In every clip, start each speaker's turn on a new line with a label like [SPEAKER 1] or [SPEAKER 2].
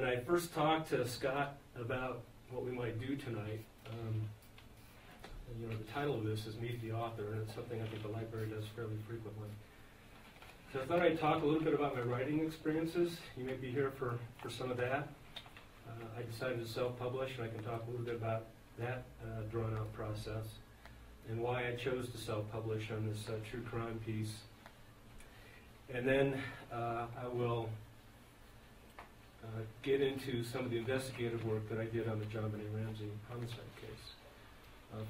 [SPEAKER 1] I first talked to Scott about what we might do tonight, the title of this is Meet the Author, and it's something I think the library does fairly frequently. So I thought I'd talk a little bit about my writing experiences. You may be here for some of that. I decided to self-publish, and I can talk a little bit about that drawn-out process and why I chose to self-publish on this true crime piece. And then I will get into some of the investigative work that I did on the John Benet Ramsey homicide case.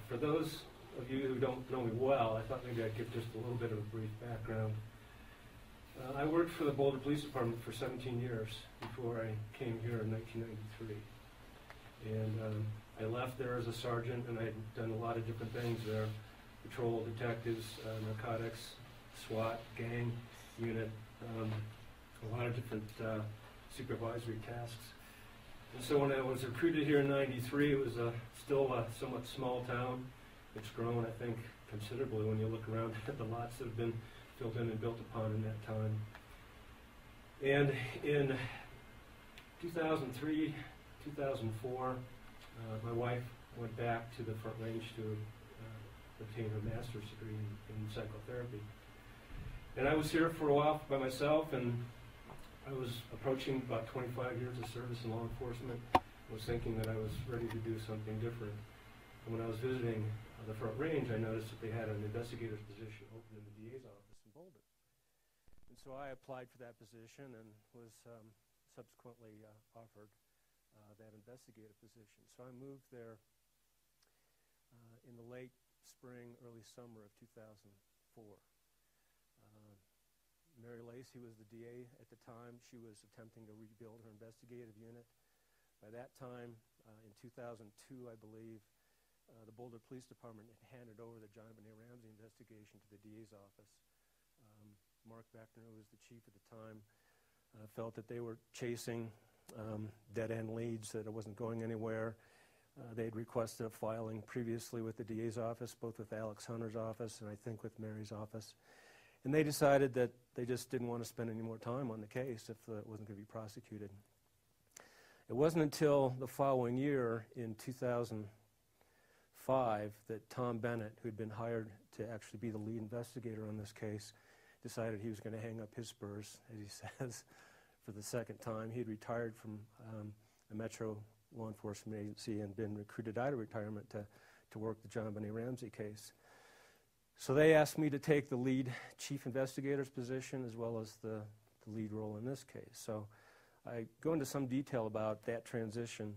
[SPEAKER 1] For those of you who don't know me well, I thought maybe I'd give just a little bit of a brief background. I worked for the Boulder Police Department for 17 years before I came here in 1993. And I left there as a sergeant, and I'd done a lot of different things there. Patrol, detectives, narcotics, SWAT, gang unit, a lot of different supervisory tasks. And so when I was recruited here in 93, it was still a somewhat small town. It's grown, I think, considerably when you look around at the lots that have been filled in and built upon in that time. And in 2003, 2004, my wife went back to the Front Range to obtain her master's degree in psychotherapy. And I was here for a while by myself, and I was approaching about 25 years of service in law enforcement. I was thinking that I was ready to do something different. And when I was visiting the Front Range, I noticed that they had an investigator's position open in the DA's office in Boulder. And so I applied for that position and was subsequently offered that investigative position. So I moved there in the late spring, early summer of 2004. Mary Lacey was the DA at the time. She was attempting to rebuild her investigative unit. By that time, in 2002, I believe, the Boulder Police Department had handed over the John Benet Ramsey investigation to the DA's office. Mark Beckner, who was the chief at the time, felt that they were chasing dead-end leads, that it wasn't going anywhere. They had requested a filing previously with the DA's office, both with Alex Hunter's office and I think with Mary's office. And they decided that they just didn't want to spend any more time on the case if it wasn't going to be prosecuted. It wasn't until the following year, in 2005, that Tom Bennett, who had been hired to actually be the lead investigator on this case, decided he was going to hang up his spurs, as he says, for the second time. He had retired from a Metro law enforcement agency and been recruited out of retirement to work the John Benet Ramsey case. So they asked me to take the lead chief investigator's position as well as the lead role in this case. So I go into some detail about that transition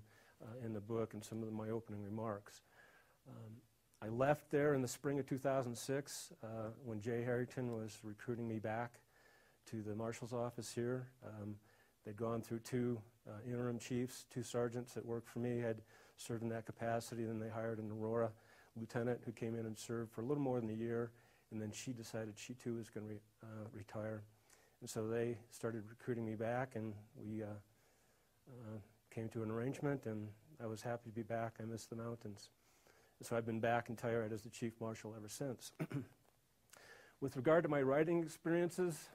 [SPEAKER 1] in the book and some of my opening remarks. I left there in the spring of 2006 when Jay Harrington was recruiting me back to the marshal's office here. They'd gone through two interim chiefs, two sergeants that worked for me, had served in that capacity. Then they hired an Aurora lieutenant who came in and served for a little more than a year, and then she decided she too was going to retire. And so they started recruiting me back, and we came to an arrangement, and I was happy to be back. I missed the mountains. And so I've been back in Telluride as the chief marshal ever since. With regard to my writing experiences,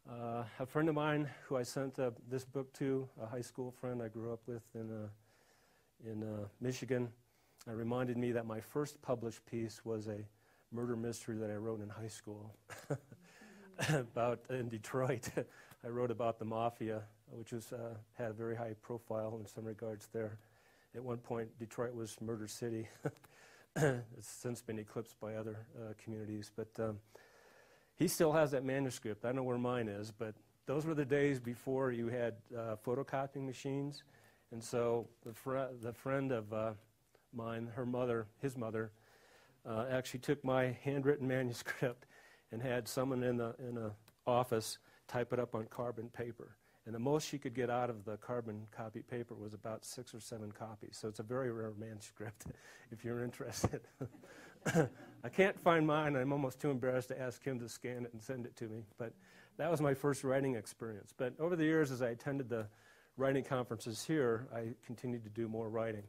[SPEAKER 1] a friend of mine who I sent this book to, a high school friend I grew up with in Michigan, reminded me that my first published piece was a murder mystery that I wrote in high school in Detroit. I wrote about the mafia, which had a very high profile in some regards there. At one point, Detroit was Murder City. It's since been eclipsed by other communities. But he still has that manuscript. I don't know where mine is, but those were the days before you had photocopying machines. And so the friend of mine, his mother, actually took my handwritten manuscript and had someone in the office type it up on carbon paper. And the most she could get out of the carbon copy paper was about 6 or 7 copies. So it's a very rare manuscript, if you're interested. I can't find mine. I'm almost too embarrassed to ask him to scan it and send it to me. But that was my first writing experience. But over the years, as I attended the writing conferences here, I continued to do more writing.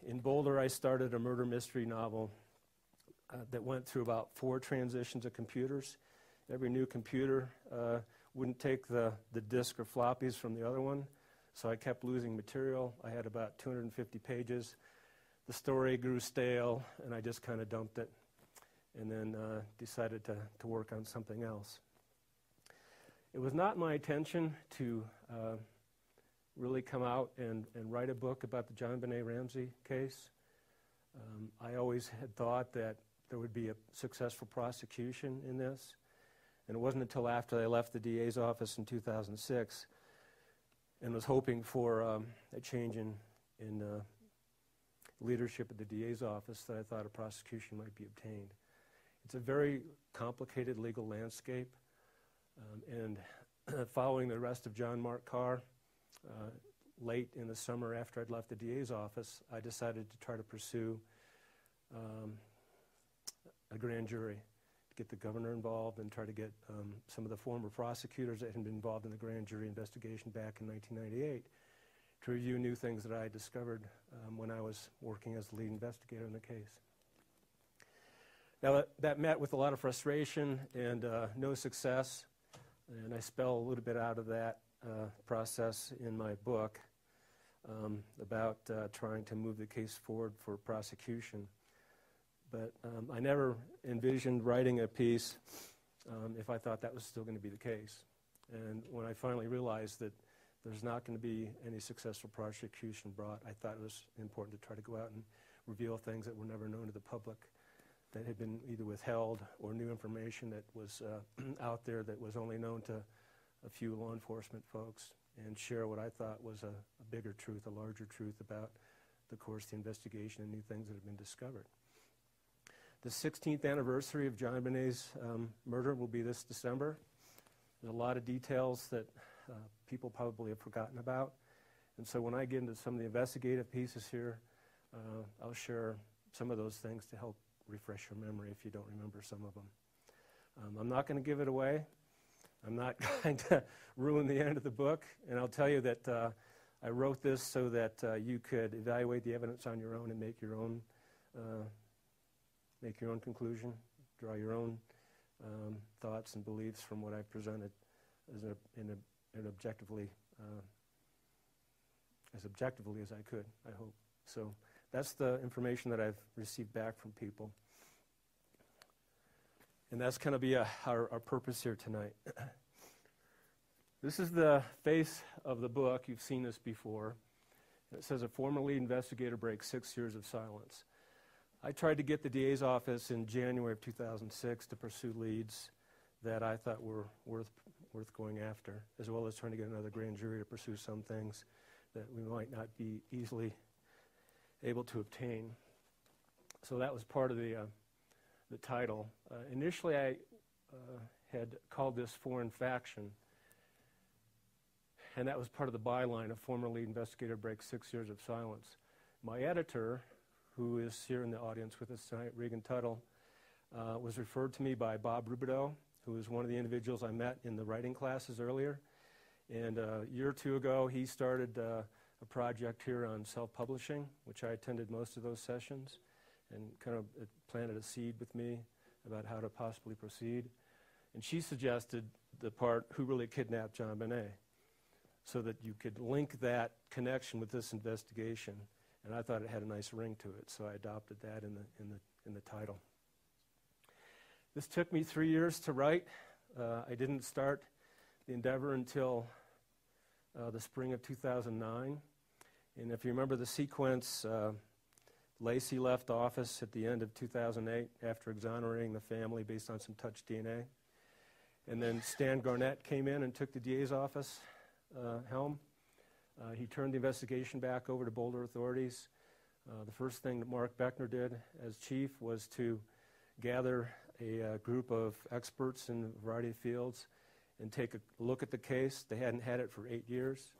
[SPEAKER 1] In Boulder, I started a murder mystery novel that went through about 4 transitions of computers. Every new computer wouldn't take the disk or floppies from the other one, So I kept losing material. I had about 250 pages. The story grew stale, and I just kind of dumped it, and then decided to work on something else. It was not my intention to really come out and write a book about the John Benet Ramsey case. I always had thought that there would be a successful prosecution in this, and it wasn't until after I left the DA's office in 2006 and was hoping for a change in leadership at the DA's office that I thought a prosecution might be obtained. It's a very complicated legal landscape, and following the arrest of John Mark Carr, late in the summer after I'd left the DA's office, I decided to try to pursue a grand jury, to get the governor involved and try to get some of the former prosecutors that had been involved in the grand jury investigation back in 1998 to review new things that I had discovered when I was working as the lead investigator in the case. Now, that met with a lot of frustration and no success, and I spell a little bit out of that process in my book about trying to move the case forward for prosecution. But I never envisioned writing a piece if I thought that was still going to be the case. And when I finally realized that there's not going to be any successful prosecution brought, I thought it was important to try to go out and reveal things that were never known to the public, that had been either withheld or new information that was out there that was only known to a few law enforcement folks, and share what I thought was a bigger truth, a larger truth about the course of the investigation and new things that have been discovered. The 16th anniversary of John Benet's murder will be this December. There's a lot of details that people probably have forgotten about. And so when I get into some of the investigative pieces here, I'll share some of those things to help refresh your memory if you don't remember some of them. I'm not going to give it away. I'm not going to ruin the end of the book. And I'll tell you that I wrote this so that you could evaluate the evidence on your own and make your own conclusion, draw your own thoughts and beliefs from what I presented as objectively as I could, I hope. So that's the information that I've received back from people. And that's going to be our purpose here tonight. This is the face of the book. You've seen this before. It says, a former lead investigator breaks 6 years of silence. I tried to get the DA's office in January of 2006 to pursue leads that I thought were worth going after, as well as trying to get another grand jury to pursue some things that we might not be easily able to obtain. So that was part of the title. Initially, I had called this Foreign Faction, and that was part of the byline of former lead investigator breaks 6 years of silence. My editor, who is here in the audience with us tonight, Regan Tuttle, was referred to me by Bob Rubidoux, who was one of the individuals I met in the writing classes earlier. And a year or two ago, he started a project here on self-publishing, which I attended most of those sessions, and kind of planted a seed with me about how to possibly proceed. And she suggested the part, who really kidnapped John Benet, so that you could link that connection with this investigation. And I thought it had a nice ring to it, so I adopted that in the title. This took me 3 years to write. I didn't start the endeavor until the spring of 2009. And if you remember the sequence, Lacey left office at the end of 2008 after exonerating the family based on some touch DNA. And then Stan Garnett came in and took the DA's office helm. He turned the investigation back over to Boulder authorities. The first thing that Mark Beckner did as chief was to gather a group of experts in a variety of fields and take a look at the case. They hadn't had it for 8 years,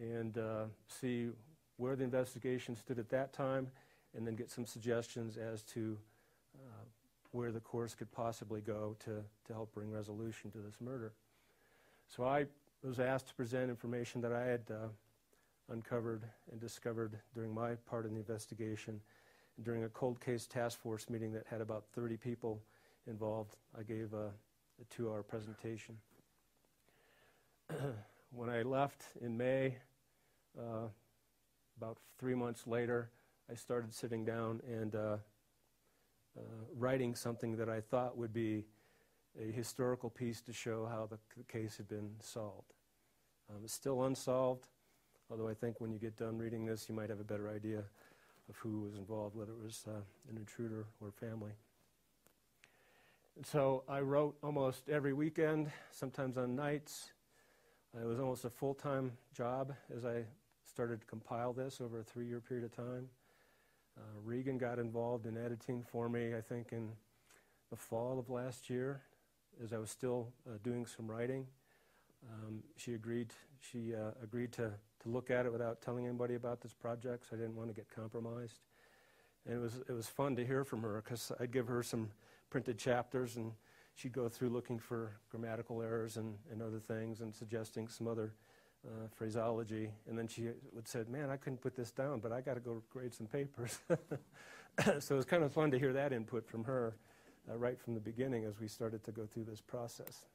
[SPEAKER 1] and see where the investigation stood at that time, and then get some suggestions as to where the course could possibly go to help bring resolution to this murder. So I was asked to present information that I had uncovered and discovered during my part of the investigation. And during a cold case task force meeting that had about 30 people involved, I gave a 2-hour presentation. When I I left in May, about 3 months later, I started sitting down and writing something that I thought would be a historical piece to show how the case had been solved. It's still unsolved, although I think when you get done reading this, you might have a better idea of who was involved, whether it was an intruder or family. And so I wrote almost every weekend, sometimes on nights. It was almost a full-time job as I started to compile this over a 3-year period of time. Regan got involved in editing for me, I think, in the fall of last year, as I was still doing some writing. She agreed to look at it without telling anybody about this project, so I didn't want to get compromised. And it was fun to hear from her, because I'd give her some printed chapters, and she'd go through looking for grammatical errors and other things, and suggesting some other phraseology. And then she would say, "Man, I couldn't put this down, but I got to go grade some papers." So it was kind of fun to hear that input from her right from the beginning as we started to go through this process.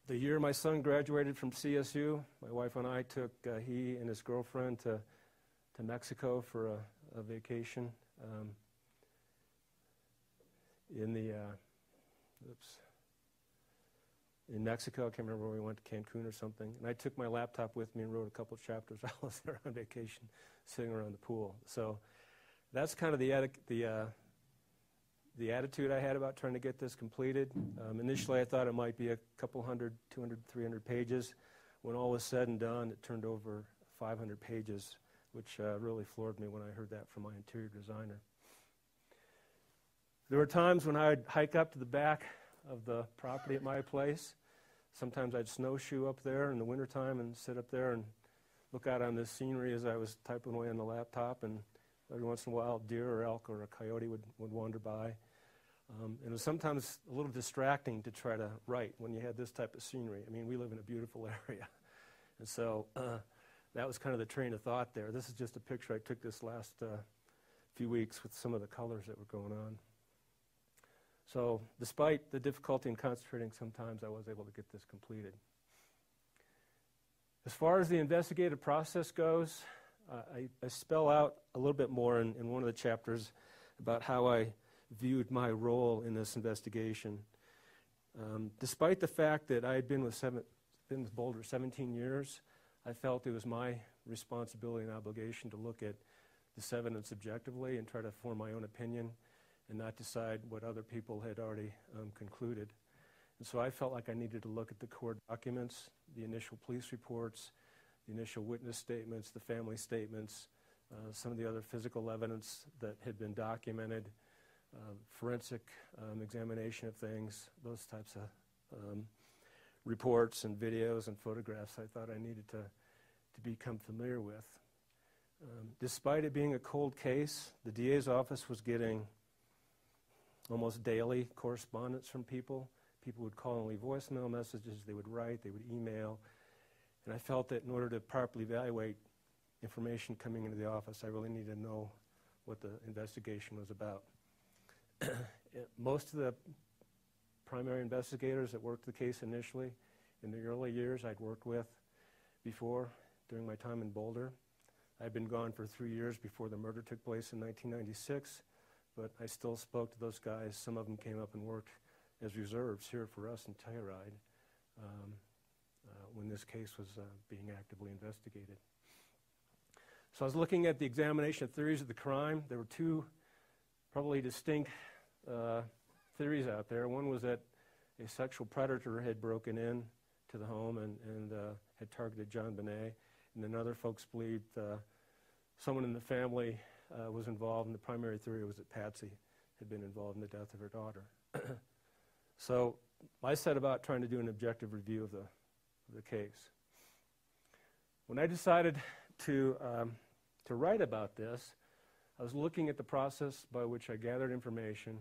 [SPEAKER 1] The year my son graduated from CSU, my wife and I took he and his girlfriend to Mexico for a vacation. In Mexico, I can't remember where we went, to Cancun or something. And I took my laptop with me and wrote a couple of chapters while I was there on vacation, sitting around the pool. So that's kind of the attitude I had about trying to get this completed. Initially, I thought it might be a couple hundred, 200, 300 pages. When all was said and done, it turned over 500 pages, which really floored me when I heard that from my interior designer. There were times when I would hike up to the back of the property at my place. Sometimes I'd snowshoe up there in the wintertime and sit up there and look out on this scenery as I was typing away on the laptop, and every once in a while, deer or elk or a coyote would wander by. And it was sometimes a little distracting to try to write when you had this type of scenery. I mean, we live in a beautiful area. And so that was kind of the train of thought there. This is just a picture I took this last few weeks with some of the colors that were going on. So despite the difficulty in concentrating, sometimes I was able to get this completed. As far as the investigative process goes, I spell out a little bit more in one of the chapters about how I viewed my role in this investigation. Despite the fact that I had been with Boulder 17 years, I felt it was my responsibility and obligation to look at this evidence objectively and try to form my own opinion and not decide what other people had already concluded. And so I felt like I needed to look at the core documents, the initial police reports, the initial witness statements, the family statements, some of the other physical evidence that had been documented, forensic examination of things, those types of reports and videos and photographs I thought I needed to become familiar with. Despite it being a cold case, the DA's office was getting almost daily correspondence from people. People would call and leave voicemail messages, they would write, they would email. And I felt that in order to properly evaluate information coming into the office, I really needed to know what the investigation was about. Most of the primary investigators that worked the case initially, in the early years I'd worked with before, during my time in Boulder. I'd been gone for 3 years before the murder took place in 1996, but I still spoke to those guys. Some of them came up and worked as reserves here for us in Telluride when this case was being actively investigated. So I was looking at the examination of theories of the crime. There were two probably distinct theories out there. One was that a sexual predator had broken in to the home and had targeted John Bonet, and then other folks believed someone in the family was involved, and the primary theory was that Patsy had been involved in the death of her daughter. So I set about trying to do an objective review of the case. When I decided to write about this, I was looking at the process by which I gathered information.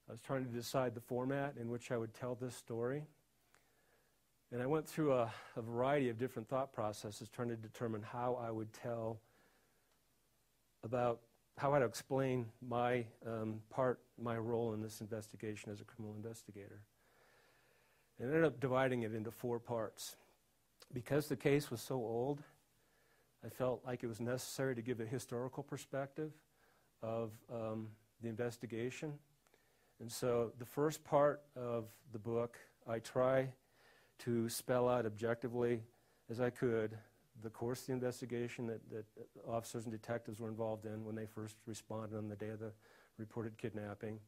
[SPEAKER 1] I was trying to decide the format in which I would tell this story. And I went through a variety of different thought processes trying to determine how I would tell about how I'd explain my my role in this investigation as a criminal investigator. and ended up dividing it into 4 parts. Because the case was so old, I felt like it was necessary to give a historical perspective of the investigation. And so the first part of the book, I try to spell out objectively as I could the course of the investigation that officers and detectives were involved in when they first responded on the day of the reported kidnapping,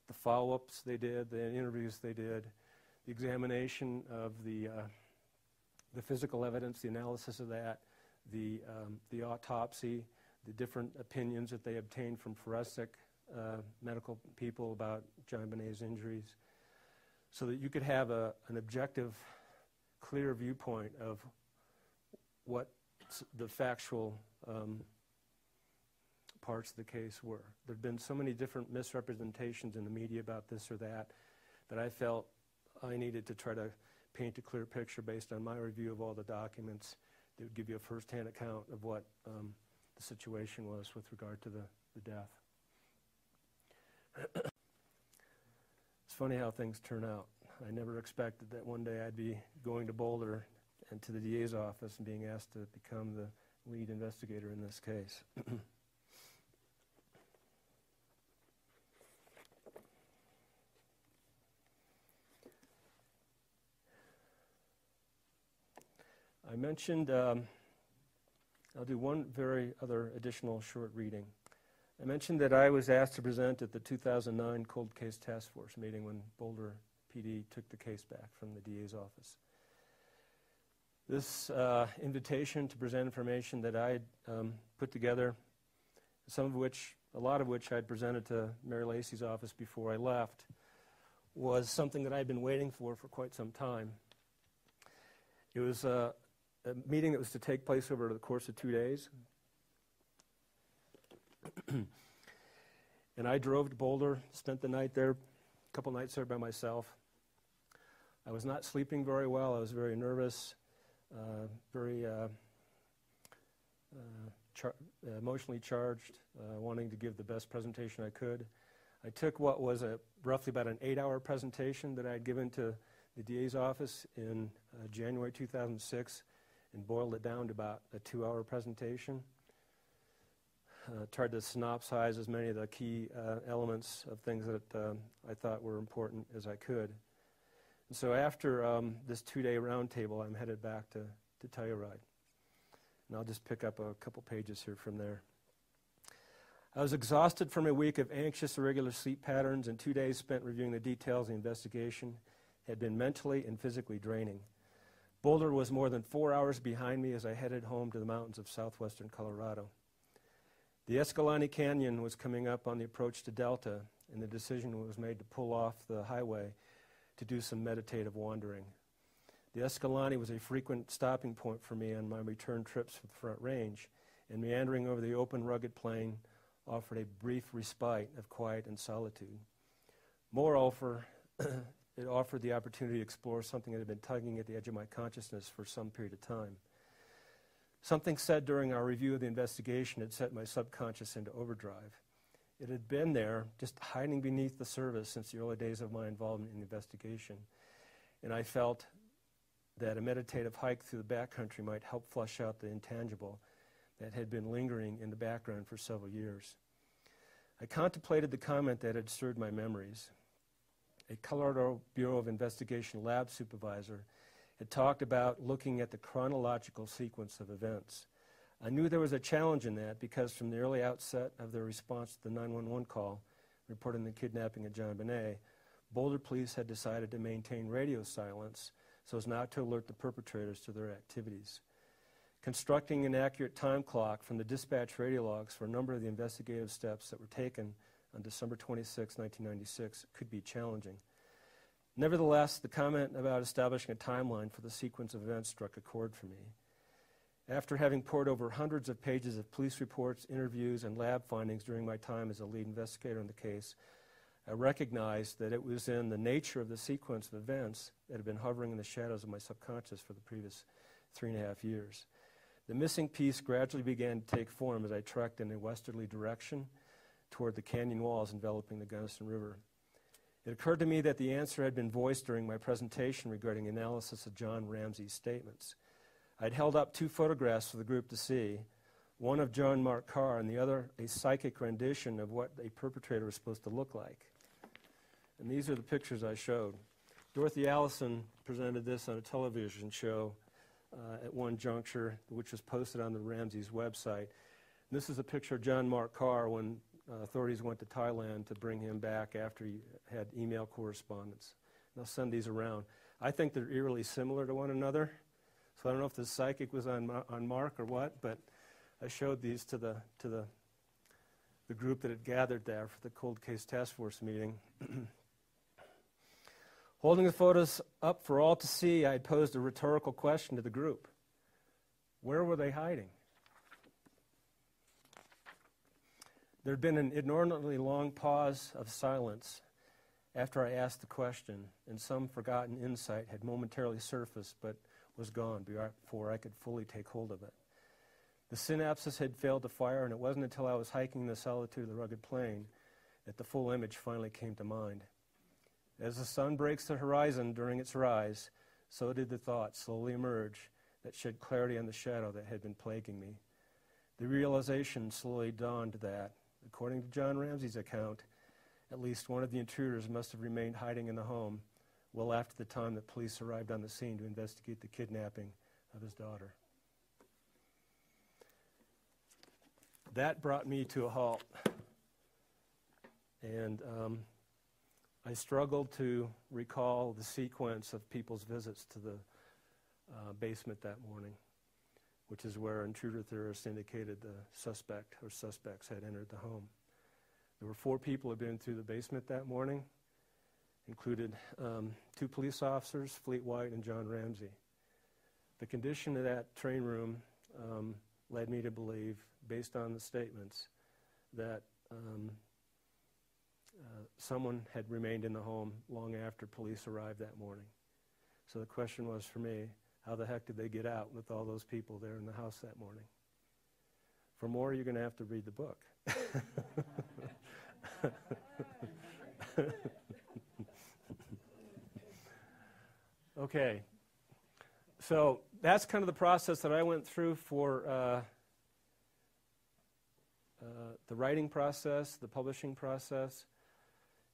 [SPEAKER 1] the follow-ups they did, the interviews they did, the examination of the physical evidence, the analysis of that, the autopsy, the different opinions that they obtained from forensic medical people about John Bonet's injuries, so that you could have an objective, clear viewpoint of what the factual parts of the case were. There have been so many different misrepresentations in the media about this or that I felt I needed to try to paint a clear picture based on my review of all the documents that would give you a first-hand account of what the situation was with regard to the death. It's funny how things turn out. I never expected that one day I'd be going to Boulder and to the DA's office and being asked to become the lead investigator in this case. I mentioned, I'll do one very other additional short reading. I mentioned that I was asked to present at the 2009 Cold Case Task Force meeting when Boulder PD took the case back from the DA's office. This invitation to present information that I had put together, a lot of which I'd presented to Mary Lacey's office before I left, was something that I'd been waiting for quite some time. It was a meeting that was to take place over the course of 2 days. And I drove to Boulder, spent the night there, a couple nights there by myself. I was not sleeping very well. I was very nervous, very emotionally charged, wanting to give the best presentation I could. I took what was roughly about an 8-hour presentation that I had given to the DA's office in January 2006 and boiled it down to about a 2-hour presentation. Tried to synopsize as many of the key elements of things that I thought were important as I could. And so after this 2-day roundtable, I'm headed back to Telluride. And I'll just pick up a couple pages here from there. I was exhausted from a week of anxious, irregular sleep patterns, and 2 days spent reviewing the details of the investigation had been mentally and physically draining. Boulder was more than 4 hours behind me as I headed home to the mountains of southwestern Colorado. The Escalante Canyon was coming up on the approach to Delta, and the decision was made to pull off the highway to do some meditative wandering. The Escalante was a frequent stopping point for me on my return trips from the Front Range, and meandering over the open, rugged plain offered a brief respite of quiet and solitude. Moreover, it offered the opportunity to explore something that had been tugging at the edge of my consciousness for some period of time. Something said during our review of the investigation had set my subconscious into overdrive. It had been there, just hiding beneath the surface since the early days of my involvement in the investigation, and I felt that a meditative hike through the backcountry might help flush out the intangible that had been lingering in the background for several years. I contemplated the comment that had stirred my memories. A Colorado Bureau of Investigation lab supervisor had talked about looking at the chronological sequence of events. I knew there was a challenge in that because from the early outset of their response to the 911 call reporting the kidnapping of John Bonet, Boulder police had decided to maintain radio silence so as not to alert the perpetrators to their activities. Constructing an accurate time clock from the dispatch radio logs for a number of the investigative steps that were taken on December 26, 1996 could be challenging. Nevertheless, the comment about establishing a timeline for the sequence of events struck a chord for me. After having poured over hundreds of pages of police reports, interviews, and lab findings during my time as a lead investigator in the case, I recognized that it was in the nature of the sequence of events that had been hovering in the shadows of my subconscious for the previous 3.5 years. The missing piece gradually began to take form as I trekked in a westerly direction toward the canyon walls enveloping the Gunnison River. It occurred to me that the answer had been voiced during my presentation regarding analysis of John Ramsey's statements. I'd held up 2 photographs for the group to see, one of John Mark Carr and the other a psychic rendition of what a perpetrator was supposed to look like. And these are the pictures I showed. Dorothy Allison presented this on a television show at one juncture, which was posted on the Ramsey's website. And this is a picture of John Mark Carr when authorities went to Thailand to bring him back after he had email correspondence. And I'll send these around. I think they're eerily similar to one another. So I don't know if the psychic was on Mark or what, but I showed these to the group that had gathered there for the Cold Case Task Force meeting. Holding the photos up for all to see, I had posed a rhetorical question to the group. Where were they hiding? There had been an inordinately long pause of silence after I asked the question, and some forgotten insight had momentarily surfaced but was gone before I could fully take hold of it. The synapses had failed to fire, and it wasn't until I was hiking in the solitude of the rugged plain that the full image finally came to mind. As the sun breaks the horizon during its rise, so did the thought slowly emerge that shed clarity on the shadow that had been plaguing me. The realization slowly dawned that, according to John Ramsey's account, at least one of the intruders must have remained hiding in the home well after the time that police arrived on the scene to investigate the kidnapping of his daughter. That brought me to a halt, and I struggled to recall the sequence of people's visits to the basement that morning, which is where intruder theorists indicated the suspect or suspects had entered the home. There were 4 people who had been through the basement that morning, included 2 police officers, Fleet White and John Ramsey. The condition of that train room led me to believe, based on the statements, that someone had remained in the home long after police arrived that morning. So the question was for me, how the heck did they get out with all those people there in the house that morning? For more, you're going to have to read the book. Okay, so that's kind of the process that I went through for the writing process, the publishing process,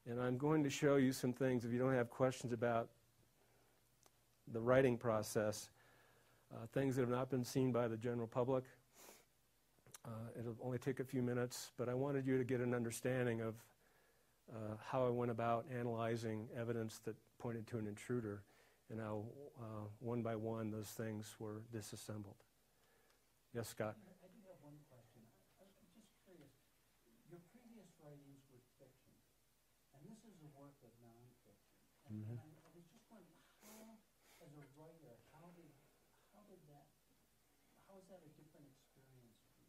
[SPEAKER 1] and I'm going to show you some things if you don't have questions about the writing process, things that have not been seen by the general public. It'll only take a few minutes, but I wanted you to get an understanding of how I went about analyzing evidence that pointed to an intruder and how one by one those things were disassembled. Yes, Scott?
[SPEAKER 2] I do have one question. I was just curious. Your previous writings were fiction, and this is a work of nonfiction. And I was just wondering, how, as a writer, how is that a different experience for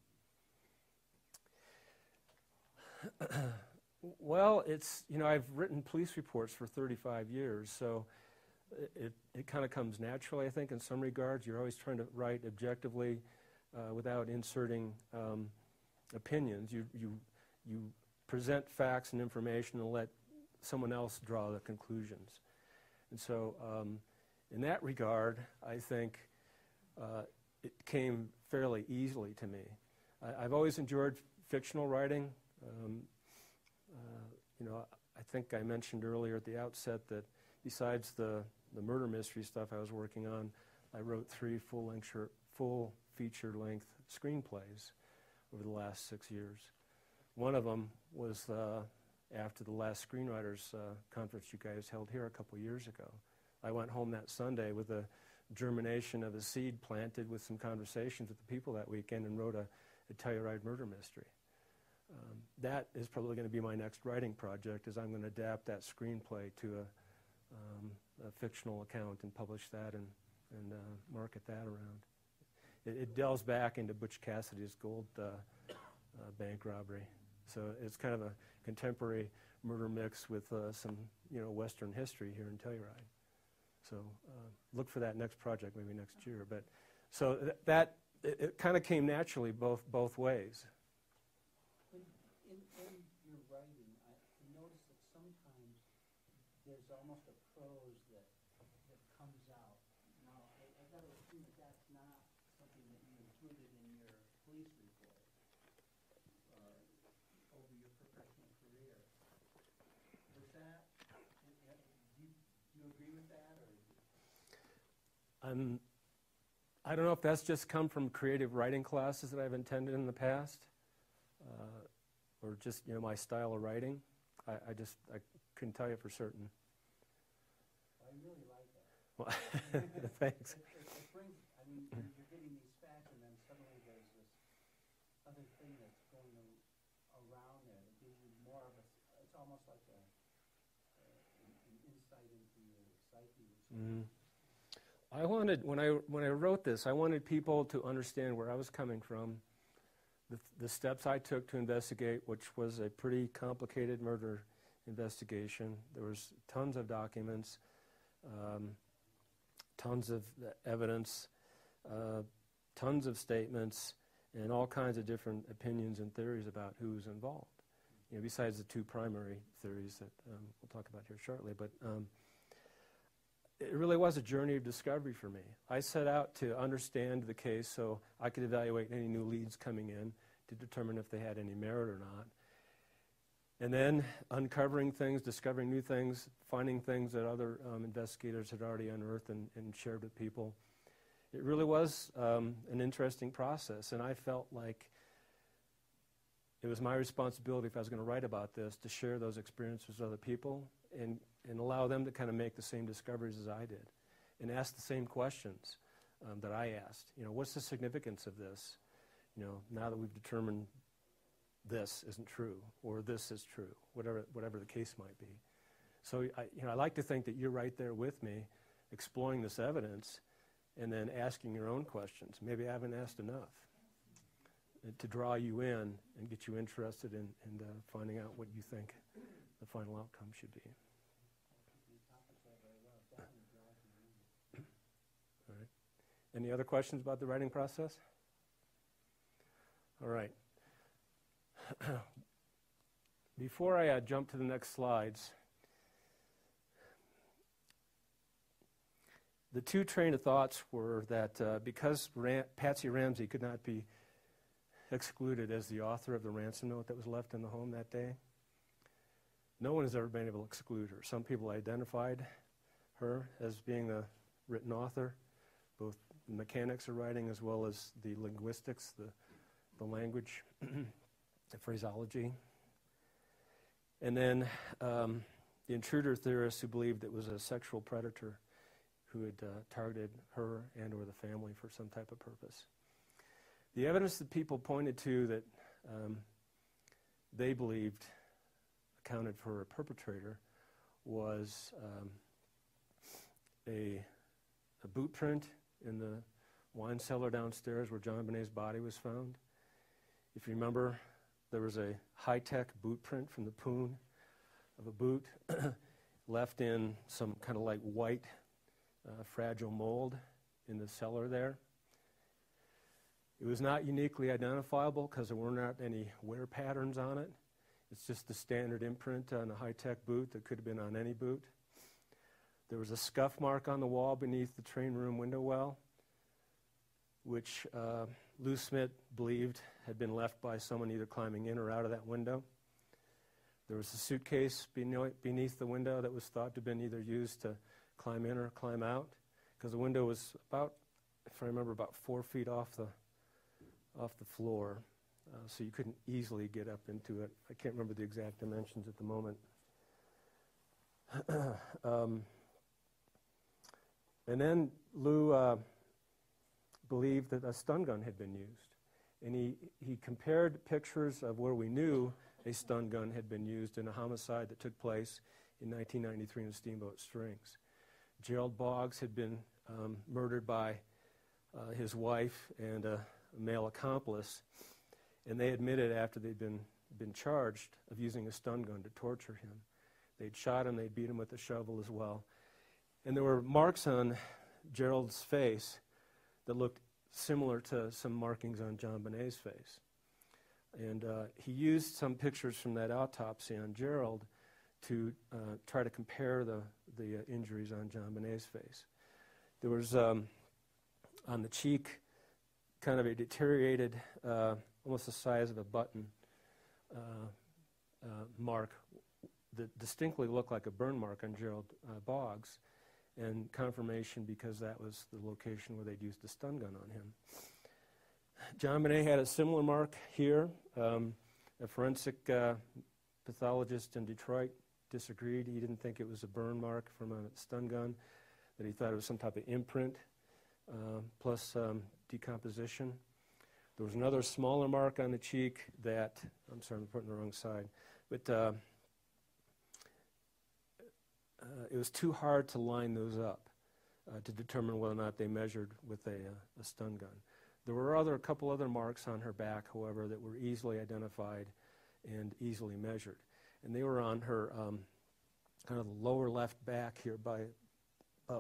[SPEAKER 2] you?
[SPEAKER 1] Well, it's, I've written police reports for 35 years, so it kind of comes naturally, I think, in some regards. You're always trying to write objectively without inserting opinions. You present facts and information and let someone else draw the conclusions. And so in that regard, I think it came fairly easily to me. I've always enjoyed fictional writing. I think I mentioned earlier at the outset that besides the murder mystery stuff I was working on, I wrote 3 full feature-length screenplays over the last 6 years. One of them was after the last screenwriters conference you guys held here a couple years ago. I went home that Sunday with a germination of a seed planted with some conversations with the people that weekend and wrote a Telluride murder mystery. That is probably going to be my next writing project, is I'm going to adapt that screenplay to a fictional account and publish that and market that around. It delves back into Butch Cassidy's gold bank robbery. So it's kind of a contemporary murder mix with some Western history here in Telluride. So look for that next project maybe next year. But so it kind of came naturally both ways.
[SPEAKER 2] In your writing, I noticed that sometimes included in your police report over your professional career. Was that, do you agree with that? Or?
[SPEAKER 1] I don't know if that's just come from creative writing classes that I've attended in the past, or just my style of writing. I couldn't tell you for certain.
[SPEAKER 2] I really like that.
[SPEAKER 1] Well, thanks.
[SPEAKER 2] It brings, I mean, you're getting these facts, and then suddenly there's this other thing that's going around there that gives you more of a, it's almost like an insight into your psyche.
[SPEAKER 1] Mm-hmm. I wanted, when I wrote this, I wanted people to understand where I was coming from, the steps I took to investigate, which was a pretty complicated murder investigation. There was tons of documents, tons of evidence, tons of statements, and all kinds of different opinions and theories about who was involved. Besides the two primary theories that we'll talk about here shortly. But it really was a journey of discovery for me. I set out to understand the case so I could evaluate any new leads coming in to determine if they had any merit or not. And then uncovering things, discovering new things, finding things that other investigators had already unearthed and shared with people. It really was an interesting process, and I felt like it was my responsibility, if I was going to write about this, to share those experiences with other people and allow them to kind of make the same discoveries as I did and ask the same questions that I asked. What's the significance of this? Now that we've determined this isn't true or this is true, whatever the case might be. So I like to think that you're right there with me exploring this evidence and then asking your own questions. Maybe I haven't asked enough to draw you in and get you interested in finding out what you think the final outcome should be. All right. Any other questions about the writing process? All right. Before I jump to the next slides, the two train of thoughts were that because Patsy Ramsey could not be excluded as the author of the ransom note that was left in the home that day, no one has ever been able to exclude her. Some people identified her as being the written author, both the mechanics of writing as well as the linguistics, the language, the phraseology. And then the intruder theorists who believed it was a sexual predator who had targeted her and or the family for some type of purpose. The evidence that people pointed to that they believed accounted for a perpetrator was a boot print in the wine cellar downstairs where John Bonet's body was found. If you remember, there was a high-tech boot print from the poon of a boot left in some kind of like white fragile mold in the cellar there. It was not uniquely identifiable because there were not any wear patterns on it. It's just the standard imprint on a high-tech boot that could have been on any boot. There was a scuff mark on the wall beneath the train room window well, which Lou Smith believed had been left by someone either climbing in or out of that window. There was a suitcase beneath the window that was thought to have been either used to climb in or climb out, because the window was about, if I remember, about 4 feet off the floor, so you couldn't easily get up into it. I can't remember the exact dimensions at the moment. And then Lou believed that a stun gun had been used. And he compared pictures of where we knew a stun gun had been used in a homicide that took place in 1993 in Steamboat Springs. Gerald Boggs had been murdered by his wife and a male accomplice, and they admitted after they'd been charged of using a stun gun to torture him. They'd shot him, they'd beat him with a shovel as well. And there were marks on Gerald's face that looked similar to some markings on John Bonet's face. And he used some pictures from that autopsy on Gerald to try to compare the injuries on John Bonet's face. There was, on the cheek, kind of a deteriorated, almost the size of a button mark that distinctly looked like a burn mark on Gerald Boggs, and confirmation because that was the location where they'd used the stun gun on him. John Bonet had a similar mark here. A forensic pathologist in Detroit disagreed. He didn't think it was a burn mark from a stun gun, that he thought it was some type of imprint plus decomposition. There was another smaller mark on the cheek that, I'm sorry, I'm putting the wrong side, but it was too hard to line those up to determine whether or not they measured with a stun gun. There were a couple other marks on her back, however, that were easily identified and easily measured. And they were on her kind of the lower left back here, by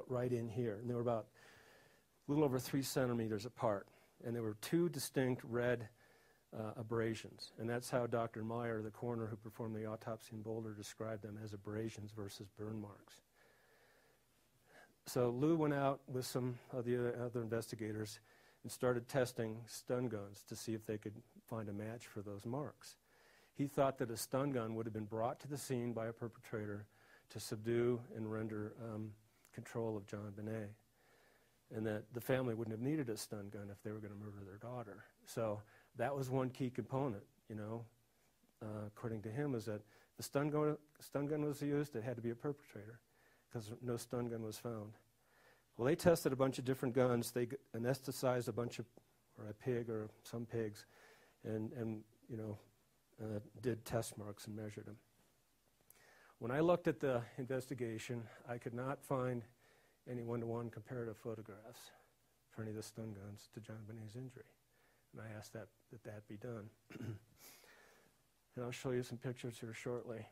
[SPEAKER 1] right in here. And they were about a little over 3 centimeters apart. And there were 2 distinct red abrasions. And that's how Dr. Meyer, the coroner who performed the autopsy in Boulder, described them as abrasions versus burn marks. So Lou went out with some of the other investigators and started testing stun guns to see if they could find a match for those marks. He thought that a stun gun would have been brought to the scene by a perpetrator to subdue and render control of John Bonet, and that the family wouldn't have needed a stun gun if they were going to murder their daughter. So that was one key component, according to him, is that the stun gun was used, it had to be a perpetrator, because no stun gun was found. Well, they tested a bunch of different guns. They anesthetized a bunch of, or a pig or some pigs, and did test marks and measured them. When I looked at the investigation, I could not find any one-to-one comparative photographs for any of the stun guns to John Bonet's injury. And I asked that be done. And I'll show you some pictures here shortly.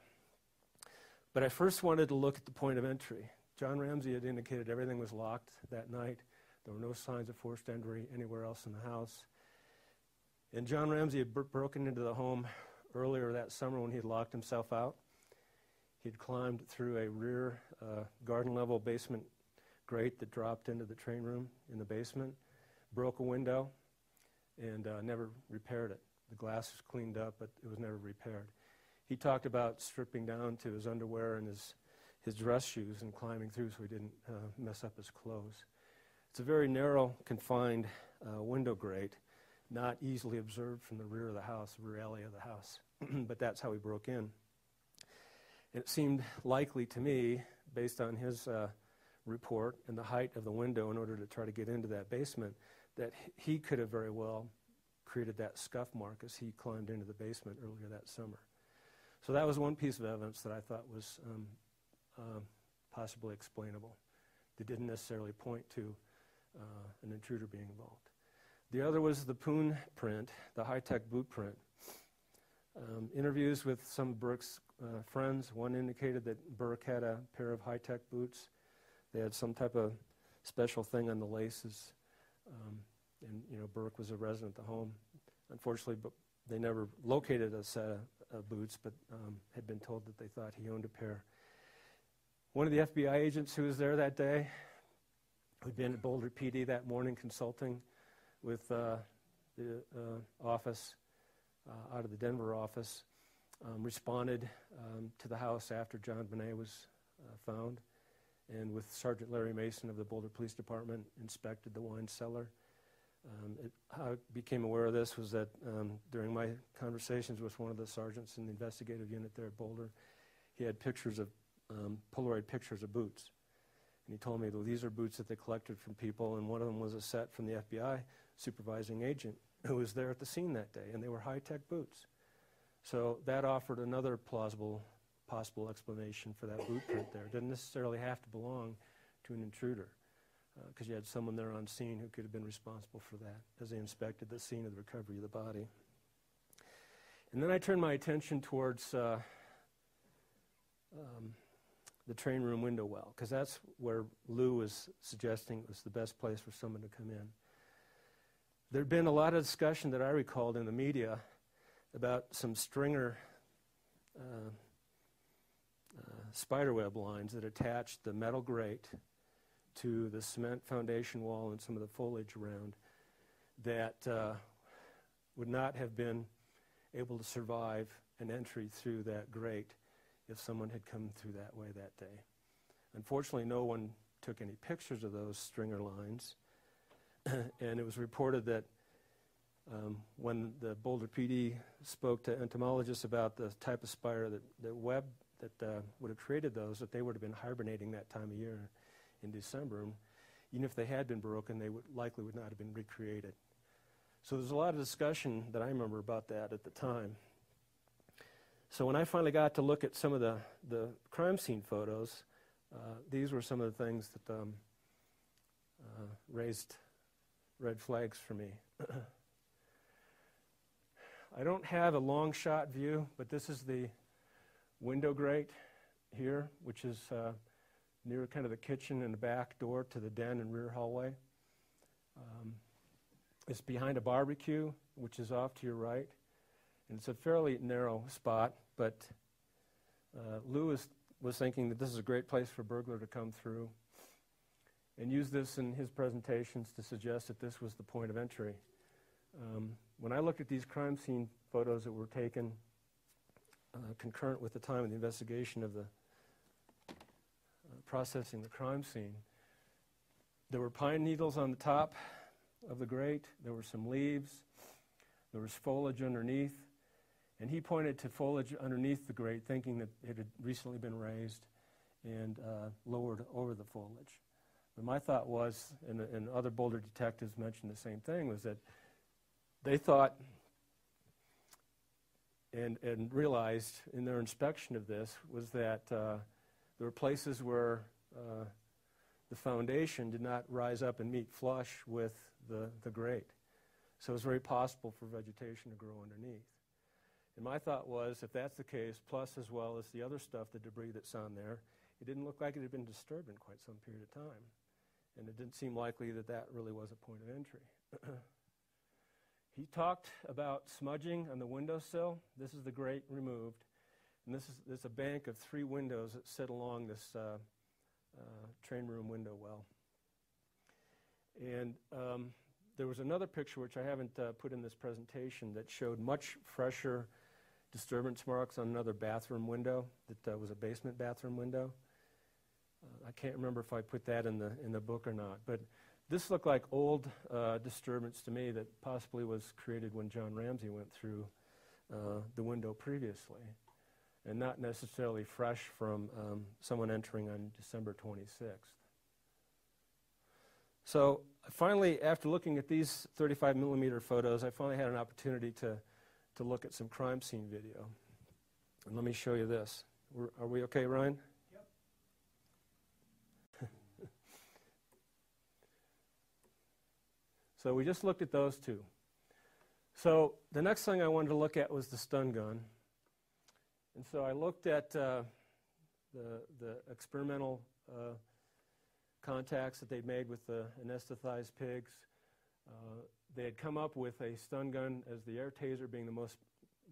[SPEAKER 1] But I first wanted to look at the point of entry. John Ramsey had indicated everything was locked that night. There were no signs of forced entry anywhere else in the house. And John Ramsey had broken into the home earlier that summer when he had locked himself out. He'd climbed through a rear garden-level basement grate that dropped into the train room in the basement, broke a window, and never repaired it. The glass was cleaned up, but it was never repaired. He talked about stripping down to his underwear and his dress shoes and climbing through so he didn't mess up his clothes. It's a very narrow, confined window grate, not easily observed from the rear of the house, the rear alley of the house. But that's how he broke in. It seemed likely to me, based on his report and the height of the window in order to try to get into that basement, that he could have very well created that scuff mark as he climbed into the basement earlier that summer. So that was one piece of evidence that I thought was possibly explainable. They didn't necessarily point to an intruder being involved. The other was the Poon print, the high-tech boot print. Interviews with some of Burke's friends, one indicated that Burke had a pair of high-tech boots. They had some type of special thing on the laces, and Burke was a resident of the home. Unfortunately, but they never located a set of boots, but had been told that they thought he owned a pair. One of the FBI agents who was there that day, who'd been at Boulder PD that morning consulting with the office, out of the Denver office, responded to the house after John Bonet was found, and with Sergeant Larry Mason of the Boulder Police Department, inspected the wine cellar. How I became aware of this was that during my conversations with one of the sergeants in the investigative unit there at Boulder, he had pictures of Polaroid pictures of boots. And he told me, well, these are boots that they collected from people, and one of them was a set from the FBI supervising agent who was there at the scene that day, and they were high-tech boots. So that offered another plausible possible explanation for that boot print there. It didn't necessarily have to belong to an intruder, because you had someone there on scene who could have been responsible for that as they inspected the scene of the recovery of the body. And then I turned my attention towards the train room window well, because that's where Lou was suggesting was the best place for someone to come in. There'd been a lot of discussion that I recalled in the media about some stringer spiderweb lines that attached the metal grate to the cement foundation wall and some of the foliage around, that would not have been able to survive an entry through that grate if someone had come through that way that day. Unfortunately, no one took any pictures of those stringer lines, and it was reported that when the Boulder PD spoke to entomologists about the type of spider that would have created those, that they would have been hibernating that time of year in December. And even if they had been broken, they likely would not have been recreated. So there's a lot of discussion that I remember about that at the time. So when I finally got to look at some of the crime scene photos, these were some of the things that raised red flags for me. I don't have a long shot view, but this is the window grate here, which is near kind of the kitchen and the back door to the den and rear hallway. It's behind a barbecue, which is off to your right. And it's a fairly narrow spot, but Lou was thinking that this is a great place for a burglar to come through and use this in his presentations to suggest that this was the point of entry. When I looked at these crime scene photos that were taken concurrent with the time of the investigation of the processing the crime scene, there were pine needles on the top of the grate, there were some leaves, there was foliage underneath, and he pointed to foliage underneath the grate thinking that it had recently been raised and lowered over the foliage. But my thought was, and other Boulder detectives mentioned the same thing, was that they thought and realized in their inspection of this was that there were places where the foundation did not rise up and meet flush with the grate. So it was very possible for vegetation to grow underneath. And my thought was, if that's the case, plus as well as the other stuff, the debris that's on there, it didn't look like it had been disturbed in quite some period of time. And it didn't seem likely that that really was a point of entry. He talked about smudging on the windowsill. This is the grate removed. And this is a bank of 3 windows that sit along this train room window well. And there was another picture, which I haven't put in this presentation, that showed much fresher disturbance marks on another bathroom window that was a basement bathroom window. I can't remember if I put that in the book or not, but this looked like old disturbance to me that possibly was created when John Ramsey went through the window previously, and not necessarily fresh from someone entering on December 26th. So finally, after looking at these 35 millimeter photos, I finally had an opportunity to look at some crime scene video. And let me show you this. Are we okay, Ryan? Yep. So we just looked at those two. So the next thing I wanted to look at was the stun gun. And so I looked at the experimental contacts that they'd made with the anesthetized pigs. They had come up with a stun gun as the air taser being the most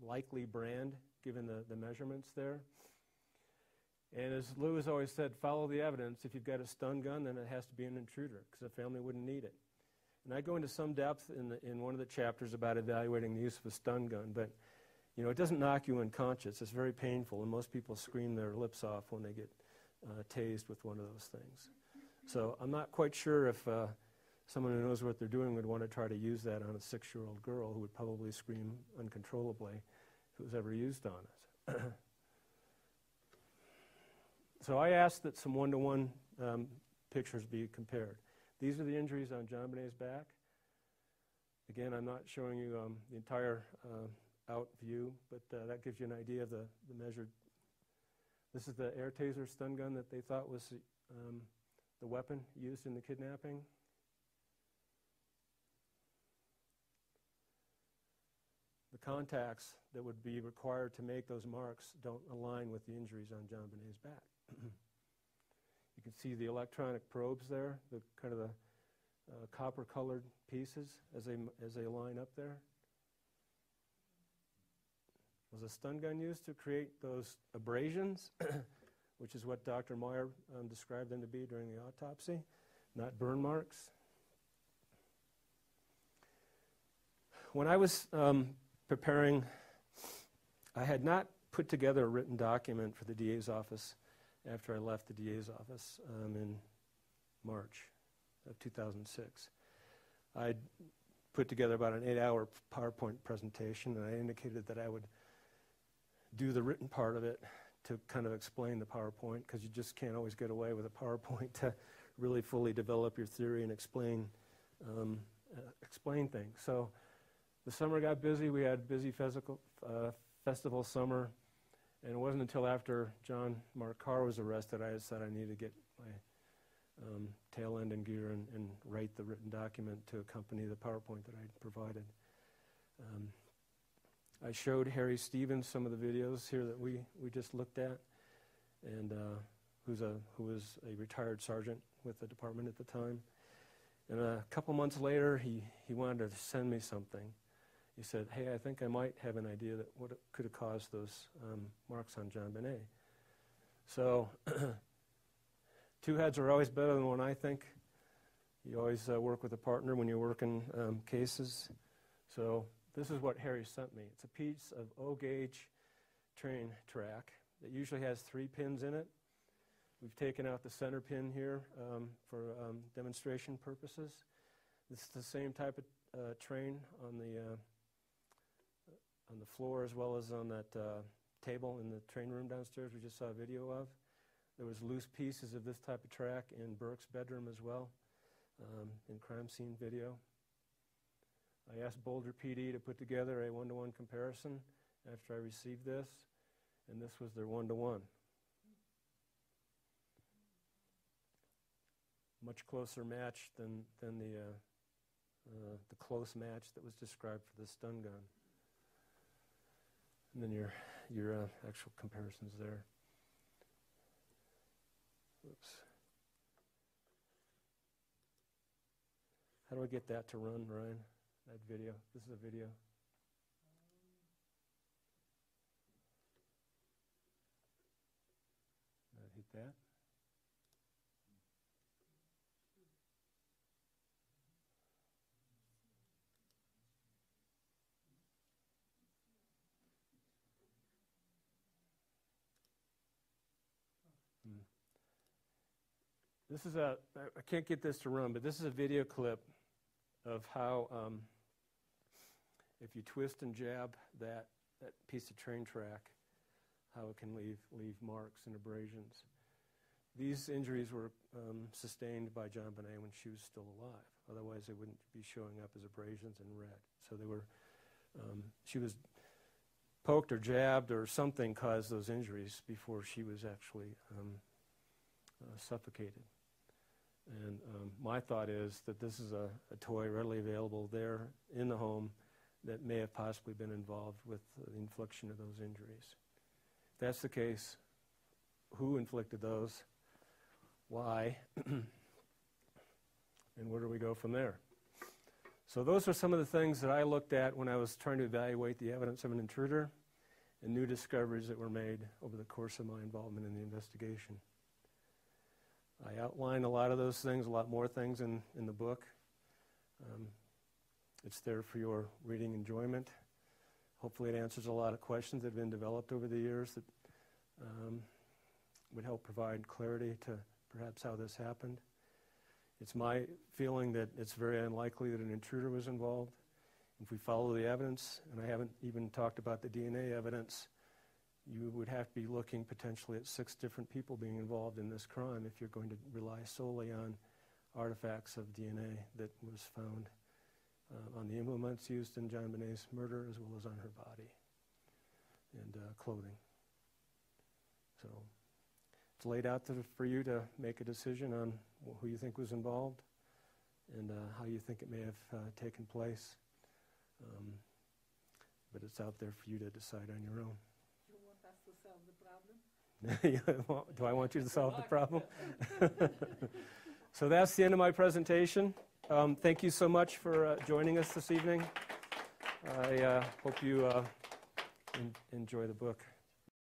[SPEAKER 1] likely brand, given the measurements there. And as Lou has always said, follow the evidence. If you've got a stun gun, then it has to be an intruder, because the family wouldn't need it. And I go into some depth in one of the chapters about evaluating the use of a stun gun, but you know, it doesn't knock you unconscious. It's very painful, and most people scream their lips off when they get tased with one of those things. So I'm not quite sure if someone who knows what they're doing would want to try to use that on a 6-year-old girl who would probably scream uncontrollably if it was ever used on it. So I asked that some one-to-one pictures be compared. These are the injuries on John Benet's back. Again, I'm not showing you the entire out view, but that gives you an idea of the measured. This is the air taser stun gun that they thought was the weapon used in the kidnapping. The contacts that would be required to make those marks don't align with the injuries on John Benet's back. You can see the electronic probes there, the kind of the copper-colored pieces as they line up there. Was a stun gun used to create those abrasions, which is what Dr. Meyer described them to be during the autopsy, not burn marks? when I was preparing, I had not put together a written document for the DA's office after I left the DA's office in March of 2006. I put together about an 8-hour PowerPoint presentation, and I indicated that I would do the written part of it to kind of explain the PowerPoint, because you just can't always get away with a PowerPoint to really fully develop your theory and explain things. So the summer got busy. We had busy festival summer, and it wasn't until after John Mark Carr was arrested I decided I needed to get my tail end in gear and write the written document to accompany the PowerPoint that I provided. I showed Harry Stevens some of the videos here that we just looked at, and who was a retired sergeant with the department at the time. And a couple months later, he wanted to send me something. He said, "Hey, I think I might have an idea that what could have caused those marks on John Benet." So 2 heads are always better than one, I think. You always work with a partner when you're working cases. So this is what Harry sent me. It's a piece of O-gauge train track that usually has 3 pins in it. We've taken out the center pin here for demonstration purposes. This is the same type of train on the floor as well as on that table in the train room downstairs we just saw a video of. There was loose pieces of this type of track in Burke's bedroom as well, in crime scene video. I asked Boulder PD to put together a 1-to-1 comparison after I received this, and this was their 1-to-1. Much closer match than the close match that was described for the stun gun. And then your actual comparisons there. Oops. How do I get that to run, Ryan? That video. This is a video. Hit that. This is I can't get this to run, but this is a video clip of how if you twist and jab that piece of train track, how it can leave marks and abrasions. These injuries were sustained by John Benet when she was still alive. Otherwise, they wouldn't be showing up as abrasions in red. So they were, she was poked or jabbed or something caused those injuries before she was actually suffocated. And my thought is that this is a toy readily available there in the home that may have possibly been involved with the infliction of those injuries. If that's the case, who inflicted those? Why? And where do we go from there? So those are some of the things that I looked at when I was trying to evaluate the evidence of an intruder and new discoveries that were made over the course of my involvement in the investigation. I outline a lot of those things, a lot more things in the book. It's there for your reading enjoyment. Hopefully it answers a lot of questions that have been developed over the years that would help provide clarity to perhaps how this happened. It's my feeling that it's very unlikely that an intruder was involved. If we follow the evidence, and I haven't even talked about the DNA evidence, you would have to be looking potentially at 6 different people being involved in this crime if you're going to rely solely on artifacts of DNA that was found on the implements used in John Benet's murder as well as on her body and clothing. So it's laid out for you to make a decision on who you think was involved and how you think it may have taken place. But it's out there for you to decide on your own.
[SPEAKER 2] You want us to solve the problem?
[SPEAKER 1] Do I want you to solve the problem? So that's the end of my presentation. Thank you so much for joining us this evening. I hope you enjoy the book.